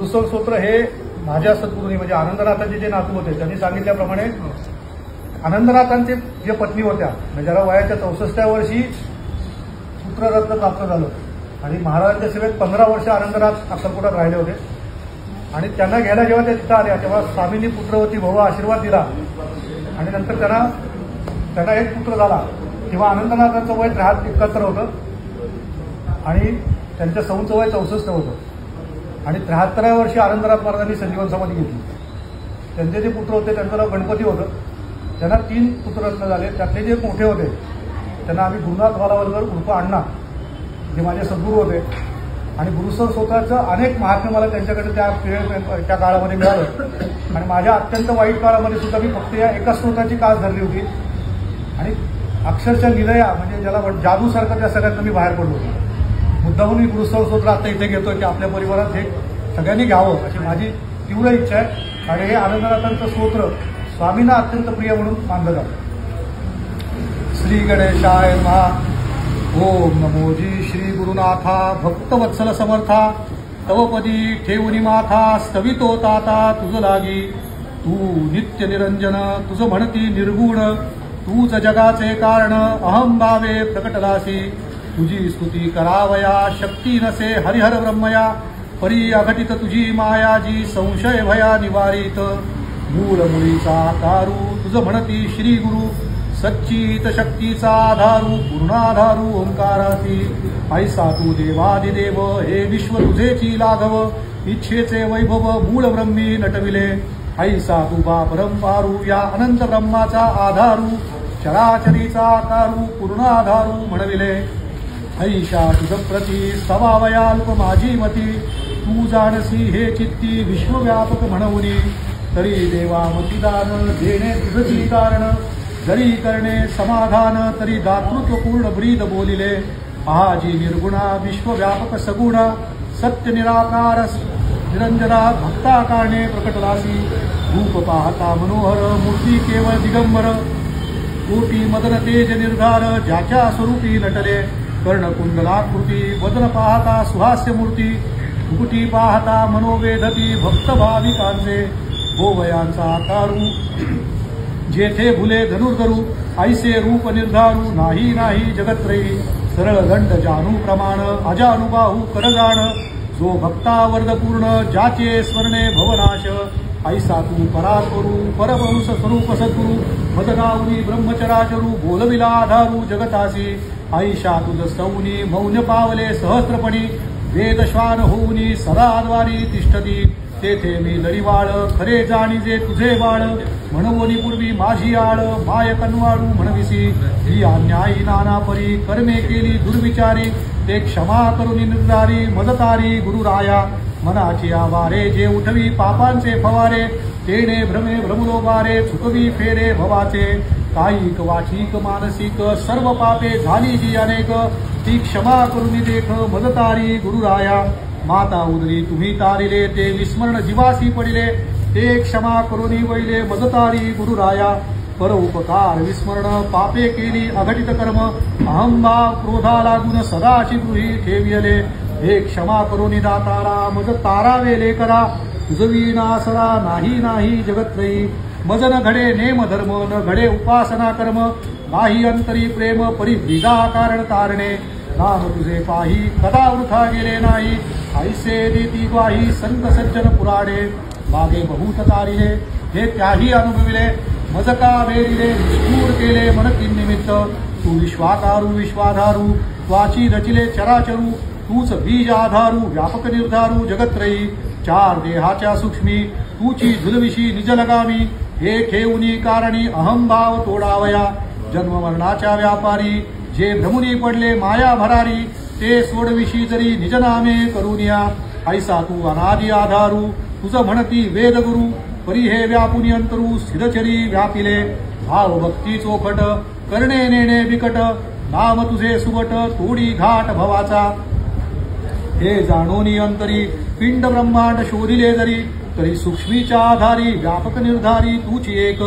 गुरुसोल स्तोत्र हे माझ्या सद्गुरूंनी म्हणजे आनंदनाथांचे जे नातू होते त्यांनी सांगितल्याप्रमाणे आनंदनाथांचे जे पत्नी होत्या म्हणजे ज्याला वयाच्या 64व्या वर्षी पुत्ररत्न प्राप्त झालं आणि महाराजांच्या सेवेत 15 वर्ष आनंदनाथ अक्कलकोटात राहिले होते आणि त्यांना घ्यायला जेव्हा त्या तिथं आल्या तेव्हा स्वामींनी पुत्रवती भव आशीर्वाद दिला आणि नंतर त्यांना एक पुत्र झाला तेव्हा आनंदनाथांचं वय 73 होतं आणि त्यांच्या सौंचं वय 64 होतं आणि 73व्या वर्षी आनंदनाथ महाराजांनी संजीवन समाधी घेतली. त्यांचे जे पुत्र होते त्यांचं नाव गणपती होतं. त्यांना 3 पुत्ररत्न झाले. त्यातले जे मोठे होते त्यांना आम्ही गुरुनाथ वालावलकर उर्फ अण्णा जे माझे सद्गुरू होते आणि गुरुसोल स्तोत्राचं अनेक महात्म्य मला त्यांच्याकडे त्या काळामध्ये मिळालं आणि माझ्या अत्यंत वाईट काळामध्ये सुद्धा मी फक्त या एका स्तोत्राची कास धरली होती आणि अक्षरशः निलया म्हणजे ज्याला जादूसारखं त्या सगळ्यात मी बाहेर पडलो होतो. मुद्दामून मी गुरुसोल स्तोत्र आता इथे घेतोय की आपल्या परिवारात हे सगळ्यांनी घ्यावं अशी माझी तीव्र इच्छा आहे आणि हे आनंदनाथांचं स्तोत्र स्वामींना अत्यंत प्रिय म्हणून मानलं जातं. श्री गणेशाय नमः. ओम नमोजी श्री गुरुनाथा भक्तवत्सल समर्था तवपदी ठेवुनी माथा स्तवितो ताता तुझ लागी तू नित्य निरंजन तुझ म्हणती निर्गुण तूच जगाचे कारण अहम भावे प्रकटलासी तुझी स्तुती करावया शक्ती नसे हरिहर ब्रह्मया परी अघटित तुझी माया जी संशय भया निवारित मूळ मुळीचा तारू तुझ म्हणती श्री गुरु सच्चित शक्तीचा आधारू पूर्णाधारू ओंकारासी ऐसा तू देवादिदेव हे विश्व तुझेची लाघव इच्छेचे वैभव मूळ ब्रह्मी नटविले ऐसा तू बा परंपारू या अनंत ब्रह्माचा आधारू चराचरीचा आकारू पूर्णाधारू म्हणविले ऐशा तुझ प्रती स्तवावयाल्प माझी मती तू जाणसी हे चित्ती विश्वव्यापक म्हणवनी तरी देवा मतिदान देणे तुझची कारण जरी करणे समाधान तरी दातृत्व पूर्ण ब्रीद बोलिले आजी निर्गुणा विश्वव्यापक सगुणा सत्य निराकार निरंजना भक्ता कारणे प्रकटलासी रूप पाहता मनोहर मूर्ती केवळ दिगंबर कोटी मदन तेज निर्धार ज्याच्या स्वरूपी नटले कर्णकुंडलाकृती वदन पाहता सुहास्य मूर्ती मुकुटी पाहता मनोवेधती भक्त भाविकांचे भोवयांचा आकारू जेथे भुले धनुर्धरू ऐसे रूप निर्धारू नाही नाही जगत्रयी सरळ दंड जानू प्रमाण अजानुबाहू करजाण जो भक्तावर्धपूर्ण ज्याचे स्मरणे भवनाश ऐसा तू परात्परू परमहंस स्वरूप सद्गुरु मदगावनी ब्रह्मचराचरू बोलविला आधारू जगतासी ऐशा तुझ सौनी मौन पावले सहस्त्रपणी वेदश्वान होऊनी सदाद्वारी तिष्ठती तेथे मी लढीवाळ खरे जाणीजे तुझे बाळ म्हणवनी पूर्वी माझी आळ माय कनवाळू म्हणविसी ही अन्यायी नाना परी कर्मे केली दुर्विचारी ते क्षमा करुनी निर्धारी मदतारी गुरुराया मनाची आवारे जे उठवी पापांचे फवारे तेने भ्रमे भ्रमलोबारे चुकवी फेरे भवाचे कायिक वाचिक मानसिक सर्व पापे झाली जी अनेक ती क्षमा करुनी देख मदतारी गुरुराया माता उदरी तुम्ही तारिले ते विस्मरण जीवासी पडिले ते क्षमा करुनी वैले मदतारी गुरुराया परोपकार विस्मरण पापे केली अघटित कर्म अहंभाव क्रोधा लागून सदाची गृही ठेविले हे क्षमा करुनी दातारा मज तारावेले करा तुझवी नासरा नाही नाही जगत्रयी मज न घडे नेम धर्म न घडे उपासना कर्म नाही अंतरी प्रेम परिविदा कारण तारणे नाम तुझे पाही कदा वृथा गेले नाही ऐसे देती ग्वाही संत सज्जन पुराणे मागे बहुत तारिले हे त्याही अनुभविले मजका वेरिले निष्ठूर केले मन निमित्त तू विश्वाकारू विश्वाधारू त्वाची रचिले चराचरू तूच बीज आधारू व्यापक निर्धारू जगत्रयी चार देहाच्या सूक्ष्मी तूची झुलविशी निजलगामी हे ठेवुनी कारणी अहंभाव तोडावया जन्म मरणाच्या व्यापारी जे भ्रमुनी पडले माया भरारी ते सोडविशी जरी निजनामे करुनिया ऐसा तू अनादि आधारू तुझ म्हणती वेदगुरु परी हे व्यापुनी अंतरू स्थिरचरी व्यापिले भाव भक्ती चोखट करणे नेणे बिकट नाम तुझे सुबट तोडी घाट भवाचा हे जाणोनी अंतरी पिंड ब्रह्मांड शोधिले जरी तरी सूक्ष्मीच्या आधारी व्यापक निर्धारी तूची एक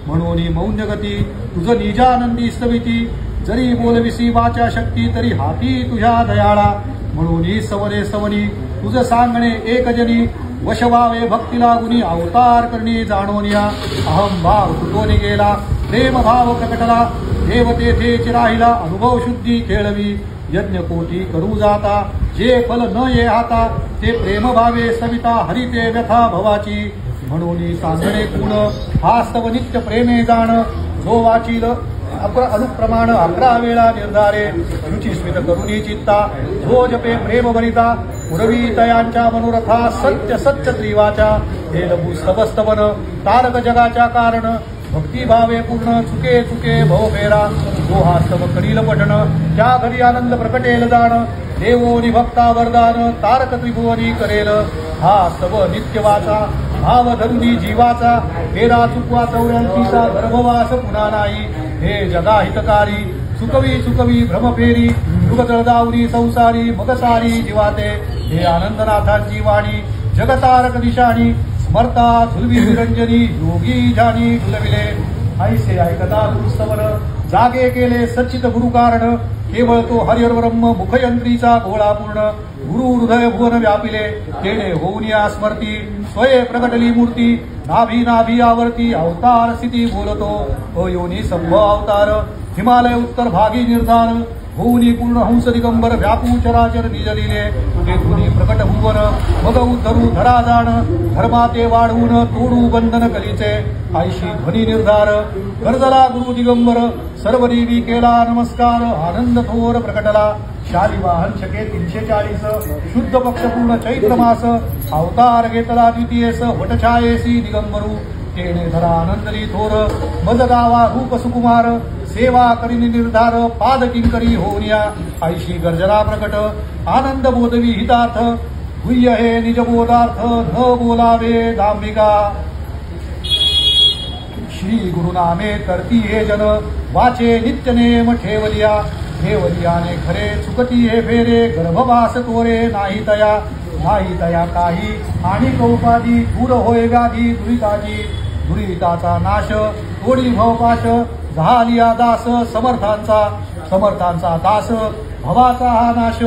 म्हणोनी मौन गती तुझ निजानंदी स्तविती जरी बोलविसी वाचा शक्ती तरी हाती तुझ्या दयाळा म्हणून सवने सवनी तुझ सांगणे एकजनी वशवावे भक्ती लागुनी अवतार करणी जाणोनिया अहम भाव तुटोनी गेला प्रेम भाव प्रकटला देवतेथेची राहिला अनुभव शुद्धी खेळवी यज्ञ कोटी करू जाता जे फल न ये हाता ते प्रेम भावे सविता हरिते व्यथा भवाची म्हणून सांगणे गुण हास्तव नित्य प्रेमे जाण जो वाचील अनुप्रमाण 11 वेळा निर्धारे शुची स्मित करुणी चित्ता जो जपे प्रेम भरिता पुरवी तयांच्या मनोरथा सत्य सत्य त्रिवाचा हे लघु स्तवस्तवन तारक जगाच्या कारण भक्ती भावे पूर्ण चुके चुके भव फेरा जो हा स्तव करील पठण त्या घरी आनंद प्रकटेल जाण देवोनी भक्ता वरदान तारक त्रिभुवनी करेल हा स्तव नित्य वाचा भाव धरुनी जीवाचा फेरा चुकवा 84 गर्भवास पुन्हा नाही हे जगा हितकारी चुकवी चुकवी भ्रमफेरी युगतळदावरी संसारी मगसारी जीवाते हे आनंदनाथांची वाणी जगतारक दिशाणी स्मरता झुलवी निरंजनी योगी जाणी डुलविले ऐसे ऐकता गुरुस्तवन जागे केले सच्चित गुरुकारण केवळ तो हरिहरब्रह्म मुखयंत्रीचा गोळा पूर्ण गुरु हृदय भुवन व्यापिले तेने होऊन या स्मरती स्वये प्रकटली मूर्ती नाभी नाभी आवर्ती अवतार स्थिती बोलतो अयोनी संभव अवतार हिमालय उत्तर भागी निर्धार होऊनी पूर्ण हंस दिगंबर व्यापू चराचर निजलिले तेथुनी प्रकट भुवन मग उद्धरू धरा जाण धर्माते वाढवून तोडू बंधन कलीचे आयशी ध्वनी निर्धार गर्जला गुरु दिगंबर सर्व देवी केला नमस्कार आनंद थोर प्रकटला शालिवाहन शके 340 शुद्ध पक्ष पूर्ण चैत्र मास अवतार घेतला द्वितीयेस वटछायेसी दिगंबरू तेने धरा आनंदली थोर मज गावा रूप सुकुमार सेवा करिनी निर्धार पाद किंकरी होनिया आईशी गर्जना प्रकट आनंद बोधवी हितार्थ गुह्य हे निज बोधार्थ न बोलावे दांबिका श्री गुरुनामे करती हे जन वाचे नित्य नेम ठेवलियाने खरे चुकती हे फेरे गर्भवास तोरे नाही तया काही आणि कौपादी दूर होय व्याधी दुरिताचा नाश तोडी भवपाश झालिया दास समर्थांचा दास भवाचा हा नाश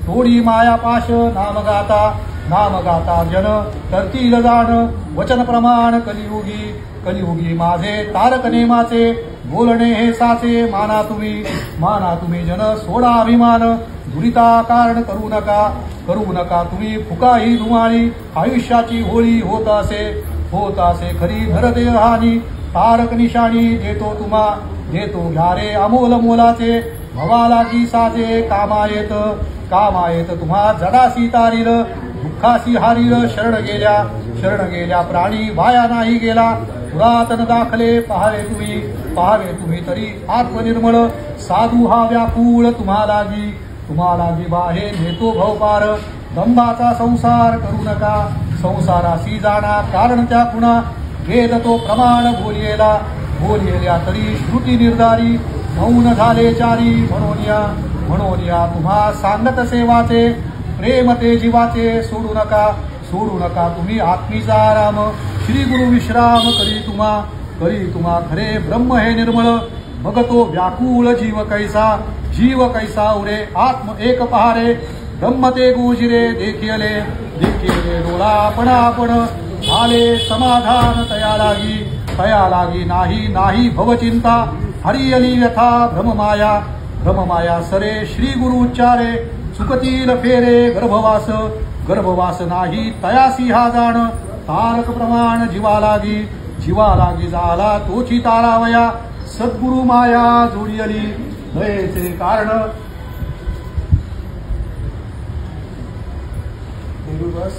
तोडी मायापाश नामगाता जन करतील जाण वचन प्रमाण कलियुगी माझे तारक नेमाचे बोलणे हे साचे माना तुम्ही जन सोडा अभिमान दुरिता कारण करू नका तुम्ही फुकाही धुमाळी आयुष्याची होळी होत असे खरी धरते हानी तारक निशाणी देतो घ्यारे अमोल मोलाचे भवालाची साचे कामायेत तुम्हा जडासी तारील दुःखासी हारील शरण गेल्या प्राणी वाया नाही गेला पुरातन दाखले पहावे तुम्ही तरी आत्मनिर्मळ साधू हा व्याकुळ तुम्हाला बाहे नेतो भवपार दंभाचा संसार करू नका संसारासी जाणा कारण त्या खुणा वेद तो प्रमाण बोलियेल्या तरी श्रुती निर्धारी मौन झाले चारी म्हणून तुम्हा सांगत सेवाचे प्रेम ते जीवाचे सोडू नका तुम्ही आत्मीचा आराम श्री गुरु विश्राम करी तुम्हा खरे ब्रह्म हे निर्मळ मग तो व्याकुळ जीव कैसा उरे आत्म एक पहारे ब्रह्म ते गोजिरे देखियले डोळा आपण झाले समाधान तया लागी नाही भवचिंता हरियली व्यथा भ्रममाया सरे श्री गुरु उच्चारे चुकतील फेरे गर्भवास नाही तयासी हा जाण तारक प्रमाण जीवा लागी झाला तोची तारावया सद्गुरु माया जोडियली दयेचे कारण बस